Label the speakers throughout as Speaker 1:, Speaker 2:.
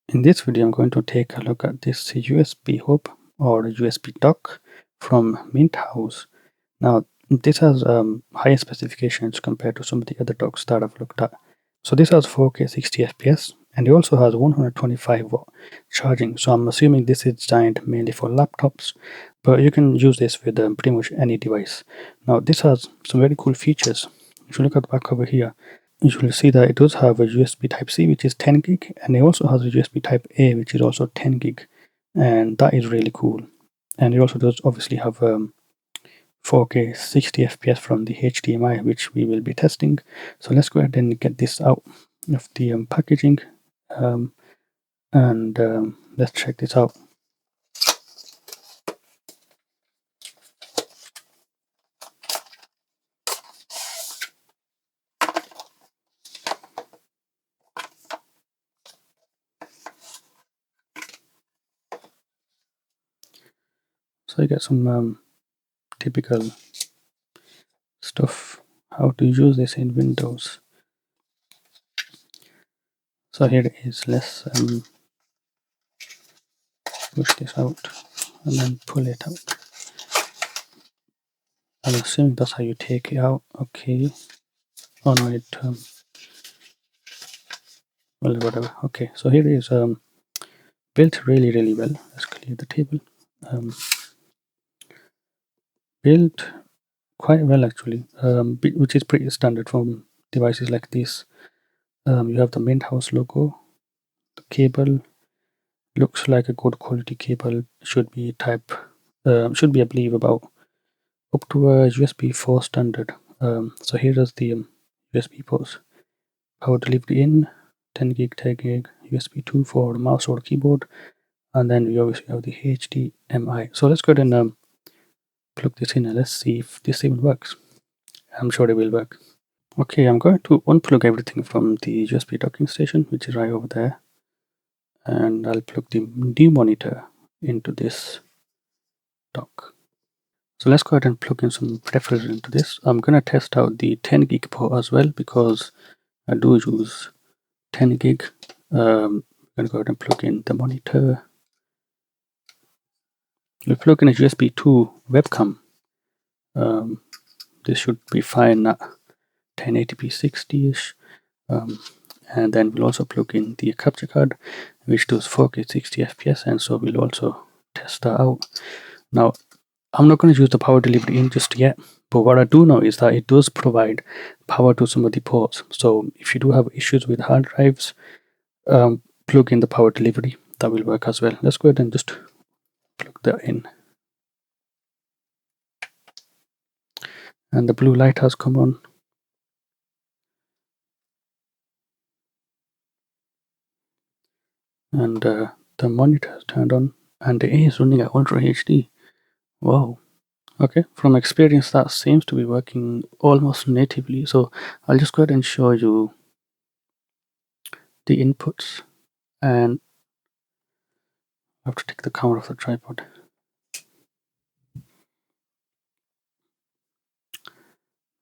Speaker 1: In this video, I'm going to take a look at this USB hub or USB dock from Minthouz. Now, this has higher specifications compared to some of the other docks that I've looked at. So this has 4K 60 FPS and it also has 125 watt charging. So I'm assuming this is designed mainly for laptops, but you can use this with pretty much any device. Now, this has some very cool features. If you look at the back over here, you will see that it does have a USB Type C, which is 10 gig, and it also has a USB Type A, which is also 10 gig, and that is really cool. And it also does obviously have 4K 60 FPS from the HDMI, which we will be testing. So let's go ahead and get this out of the packaging, and let's check this out. So you get some typical stuff, how to use this in Windows. So here it is. Let's push this out and then pull it out. I'm assuming that's how you take it out. Okay. Oh no, it well, whatever. Okay, so here it is built really well. Let's clear the table. Built quite well actually, which is pretty standard from devices like this. You have the Minthouz logo. The cable looks like a good quality cable. Should be type should be, I believe, about up to a USB 4 standard. So here is the USB ports. Power delivery in, 10 gig, 10 gig, USB 2 for the mouse or keyboard, and then we obviously have the HDMI. So let's go ahead and plug this in and let's see if this even works. I'm sure it will work. Okay, I'm going to unplug everything from the USB docking station, which is right over there, and I'll plug the new monitor into this dock. So let's go ahead and plug in some peripherals into this. I'm going to test out the 10 gig port as well because I do use 10 gig. I'm going to go ahead and plug in the monitor. We'll plug in a USB 2 webcam. This should be fine at 1080p 60ish. And then we'll also plug in the capture card, which does 4K 60 FPS, and so we'll also test that out. Now, I'm not going to use the power delivery in just yet, but what I do know is that it does provide power to some of the ports. So if you do have issues with hard drives, plug in the power delivery. That will work as well. Let's go ahead and just plug that in. And the blue light has come on. And the monitor is turned on. And it is running at Ultra HD. Wow. Okay, from experience that seems to be working almost natively. So I'll just go ahead and show you the inputs, and I have to take the camera off the tripod.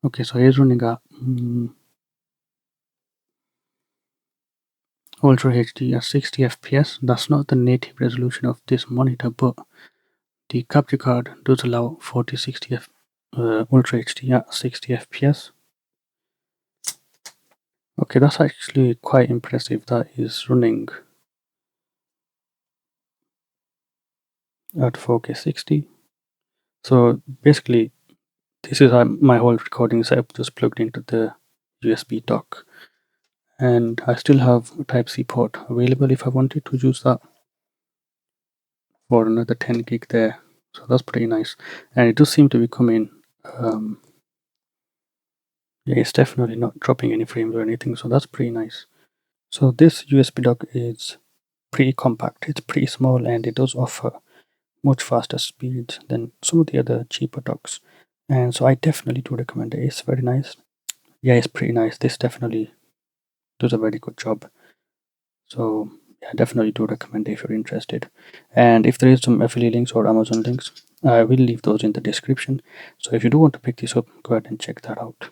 Speaker 1: Okay, so here's running at Ultra HD at 60 FPS. That's not the native resolution of this monitor, but the capture card does allow 4060 Ultra HD at 60 FPS. Okay, that's actually quite impressive. That is running at 4K 60. So basically, this is my whole recording setup just plugged into the USB dock. And I still have a Type-C port available if I wanted to use that for another 10 gig there. So that's pretty nice. And it does seem to be coming, yeah, it's definitely not dropping any frames or anything, so that's pretty nice. So this USB dock is pretty compact, it's pretty small, and it does offer much faster speeds than some of the other cheaper docks. And so I definitely do recommend it. It's very nice. Yeah, it's pretty nice. This definitely does a very good job. So yeah, definitely do recommend it if you're interested. And if there is some affiliate links or Amazon links, I will leave those in the description. So if you do want to pick this up, go ahead and check that out.